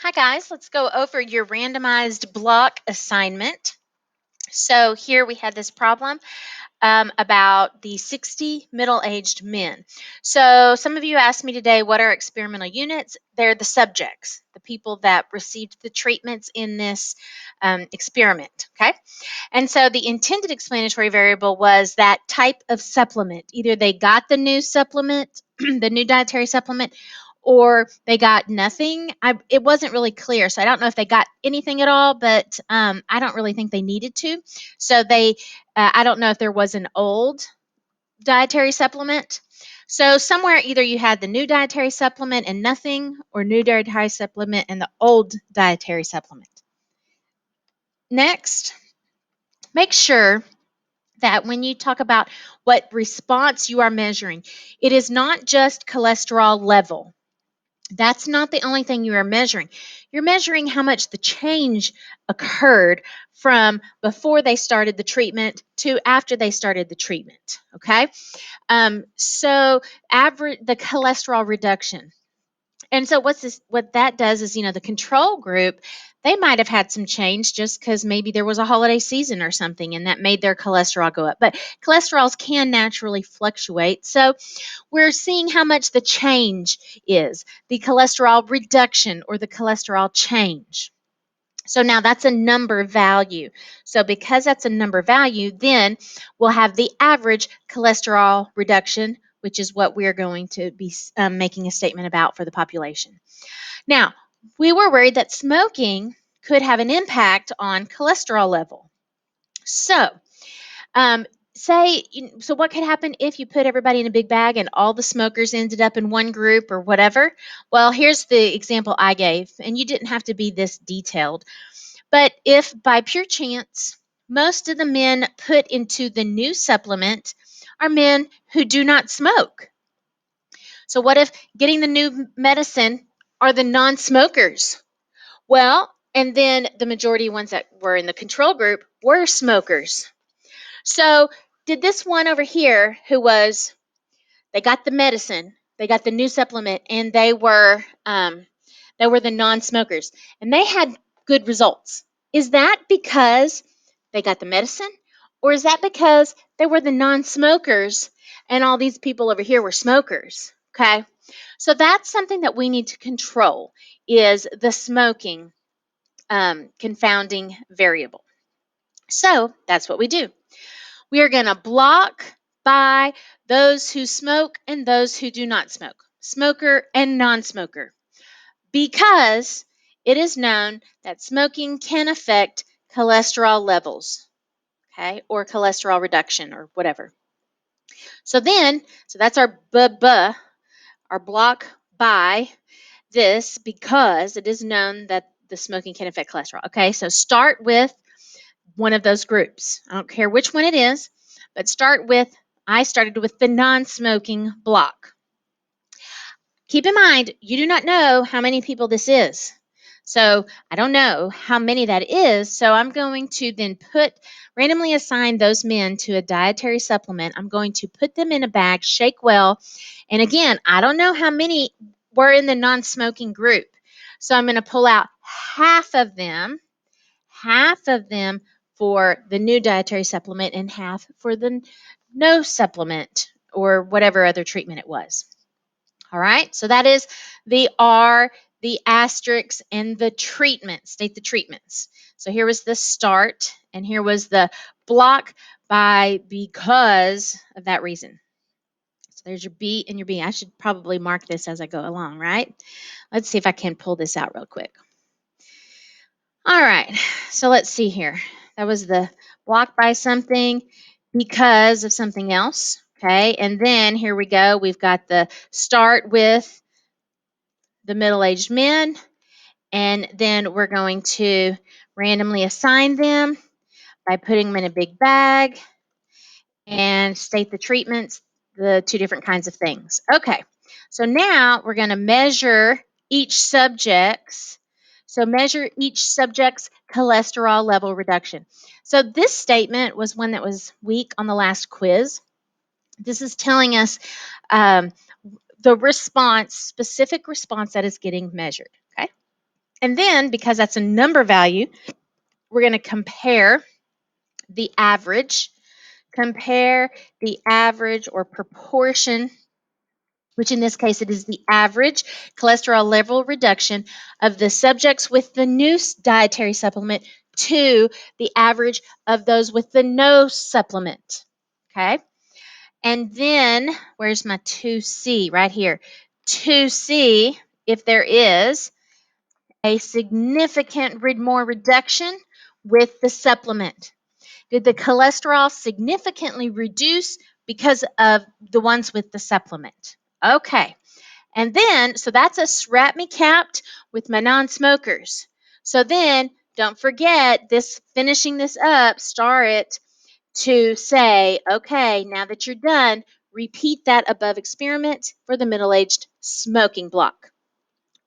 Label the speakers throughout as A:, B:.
A: Hi guys, let's go over your randomized block assignment. So here we had this problem about the 60 middle-aged men. So some of you asked me today, what are experimental units? They're the subjects, the people that received the treatments in this experiment, okay? And so the intended explanatory variable was that type of supplement. Either they got the new supplement, the new dietary supplement, or they got nothing. It wasn't really clear, so I don't know if they got anything at all, but I don't really think they needed to. So I don't know if there was an old dietary supplement. So somewhere either you had the new dietary supplement and nothing, or new dietary supplement and the old dietary supplement. Next, make sure that when you talk about what response you are measuring, it is not just cholesterol level. That's not the only thing you are measuring. You're measuring how much the change occurred from before they started the treatment to after they started the treatment. Okay, so average the cholesterol reduction. And so what that does is, the control group, they might have had some change just because maybe there was a holiday season or something and that made their cholesterol go up. But cholesterols can naturally fluctuate. So we're seeing how much the change is, the cholesterol reduction or the cholesterol change. So now that's a number value. So because that's a number value, then we'll have the average cholesterol reduction, which is what we're going to be making a statement about for the population. Now, we were worried that smoking could have an impact on cholesterol level. So, um, so what could happen if you put everybody in a big bag and all the smokers ended up in one group or whatever? Well, here's the example I gave, and you didn't have to be this detailed. But if by pure chance most of the men put into the new supplement are men who do not smoke, so what if getting the new medicine are the non-smokers? Well, and then the majority ones that were in the control group were smokers. So did this one over here they got the medicine, they got the new supplement, and they were the non-smokers, and they had good results. Is that because they got the medicine, or is that because they were the non-smokers and all these people over here were smokers? Okay, so that's something that we need to control, is the smoking confounding variable. So that's what we do. We are going to block by those who smoke and those who do not smoke, smoker and non-smoker, because it is known that smoking can affect cholesterol levels, okay, or cholesterol reduction or whatever. So that's our our block by this, because it is known that the smoking can affect cholesterol. Okay, so start with one of those groups. I don't care which one it is, but I started with the non-smoking block. Keep in mind, you do not know how many people this is. So I don't know how many that is. So I'm going to then randomly assign those men to a dietary supplement. I'm going to put them in a bag, shake well. And again, I don't know how many were in the non-smoking group. So I'm going to pull out half of them for the new dietary supplement and half for the no supplement or whatever other treatment it was. All right, so that is the R, the asterisk, and the treatment. State the treatments. So here was the start, and here was the block by because of that reason. So there's your B and your B. I should probably mark this as I go along, right? Let's see if I can pull this out real quick. All right, so let's see here. That was the block by something because of something else. Okay, and then here we go. We've got the start with the middle-aged men, and then we're going to randomly assign them by putting them in a big bag and state the treatments, the two different kinds of things. Okay, so now we're going to measure each subject's cholesterol level reduction. So this statement was one that was weak on the last quiz. This is telling us the specific response that is getting measured. Okay. And then, because that's a number value, we're going to compare the average, or proportion, which in this case it is the average cholesterol level reduction of the subjects with the new dietary supplement to the average of those with the no supplement. Okay? And then, where's my 2C? Right here. 2C, if there is a significant more reduction with the supplement. Did the cholesterol significantly reduce because of the ones with the supplement? Okay. And then, so that's a wrap me capped with my non-smokers. So then, don't forget this, finishing this up, star it to say, okay, now that you're done, repeat that above experiment for the middle-aged smoking block.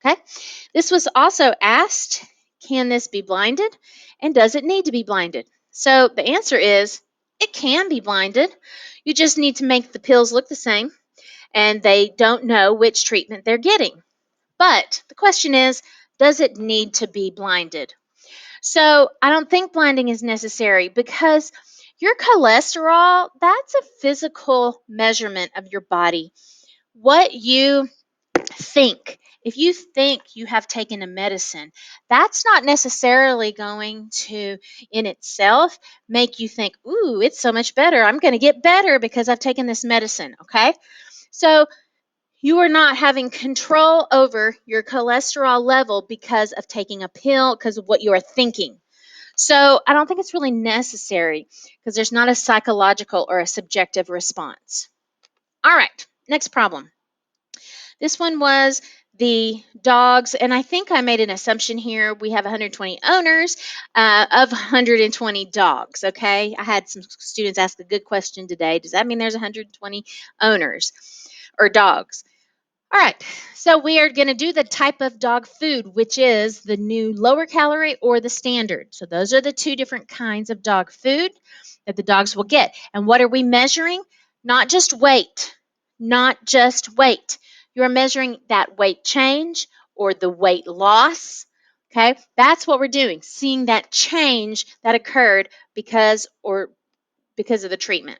A: Okay. This was also asked, can this be blinded? And does it need to be blinded? So the answer is, it can be blinded. You just need to make the pills look the same, and they don't know which treatment they're getting. But the question is, does it need to be blinded? So I don't think blinding is necessary because your cholesterol, that's a physical measurement of your body. What you think. If you think you have taken a medicine, that's not necessarily going to, in itself, make you think, ooh, it's so much better. I'm going to get better because I've taken this medicine. Okay. So you are not having control over your cholesterol level because of taking a pill, because of what you are thinking. So I don't think it's really necessary because there's not a psychological or a subjective response. All right, next problem. This one was the dogs, and I think I made an assumption here. We have 120 owners of 120 dogs, okay? I had some students ask a good question today. Does that mean there's 120 owners or dogs? All right, so we are going to do the type of dog food, which is the new lower calorie or the standard. So those are the two different kinds of dog food that the dogs will get. And what are we measuring? Not just weight, not just weight. You're measuring that weight change or the weight loss. Okay, that's what we're doing, seeing that change that occurred because of the treatment.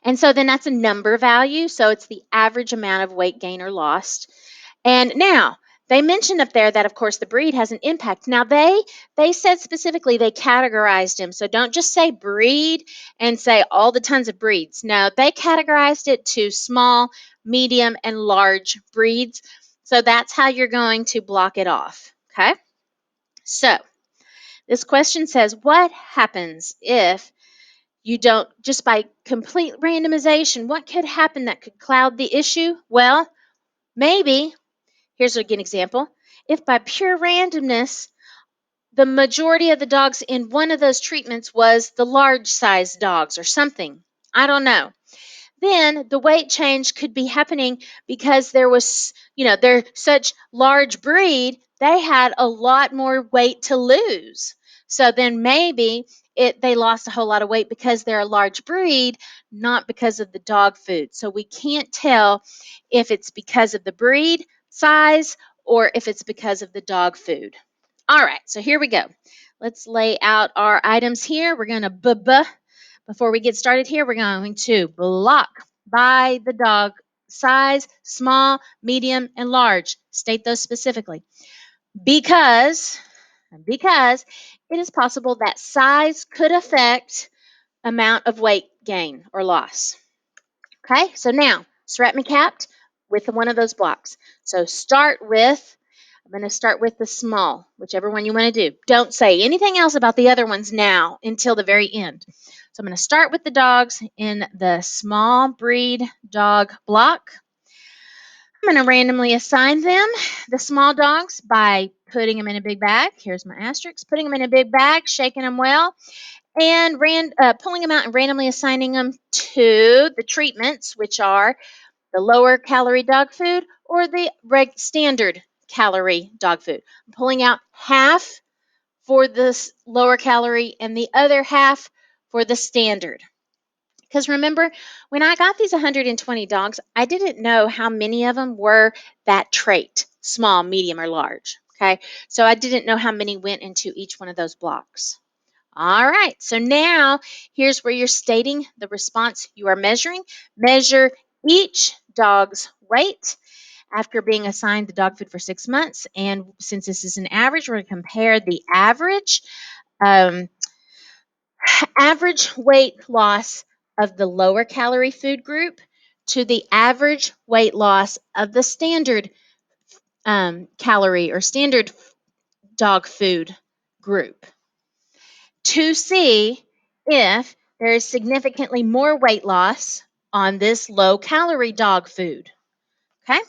A: And so then that's a number value. So it's the average amount of weight gain or lost. And now they mentioned up there that, of course, the breed has an impact. Now they said specifically they categorized them. So don't just say breed and say all the tons of breeds. No, they categorized it to small, medium, and large breeds. So that's how you're going to block it off. Okay. So this question says, what happens if you don't, just by complete randomization, what could happen that could cloud the issue? Well, maybe, here's a good example. If by pure randomness, the majority of the dogs in one of those treatments was the large size dogs or something, I don't know, then the weight change could be happening because there was, they're such large breed, they had a lot more weight to lose. So then maybe they lost a whole lot of weight because they're a large breed, not because of the dog food. So we can't tell if it's because of the breed size or if it's because of the dog food. All right, so here we go. Let's lay out our items here. We're going to before we get started here, we're going to block by the dog size, small, medium, and large. State those specifically. Because it is possible that size could affect amount of weight gain or loss. Okay, so now strap me capped with one of those blocks. So I'm going to start with the small, whichever one you want to do. Don't say anything else about the other ones now until the very end. So I'm going to start with the dogs in the small breed dog block. I'm going to randomly assign them, the small dogs, by putting them in a big bag. Here's my asterisk. Putting them in a big bag, shaking them well, and pulling them out and randomly assigning them to the treatments, which are the lower calorie dog food or the standard calorie dog food. I'm pulling out half for this lower calorie and the other half for the standard. Because remember, when I got these 120 dogs, I didn't know how many of them were that trait, small, medium, or large. Okay, so I didn't know how many went into each one of those blocks. All right, so now here's where you're stating the response you are measuring. Measure each dog's weight after being assigned the dog food for 6 months. And since this is an average, we're going to compare the um, average weight loss of the lower calorie food group to the average weight loss of the standard calorie or standard dog food group to see if there is significantly more weight loss on this low calorie dog food. Okay.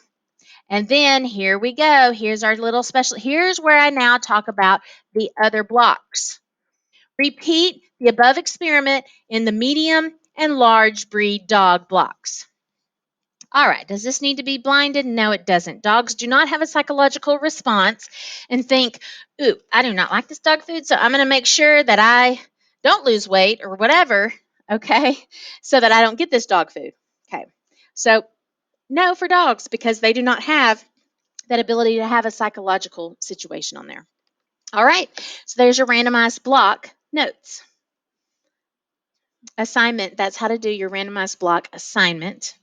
A: And then here we go. Here's our little special. Here's where I now talk about the other blocks. Repeat the above experiment in the medium and large breed dog blocks. All right, does this need to be blinded? No, it doesn't. Dogs do not have a psychological response and think, ooh, I do not like this dog food, so I'm going to make sure that I don't lose weight or whatever, okay, so that I don't get this dog food. Okay, so no for dogs because they do not have that ability to have a psychological situation on there. All right, so there's your randomized block notes. Assignment, that's how to do your randomized block assignment.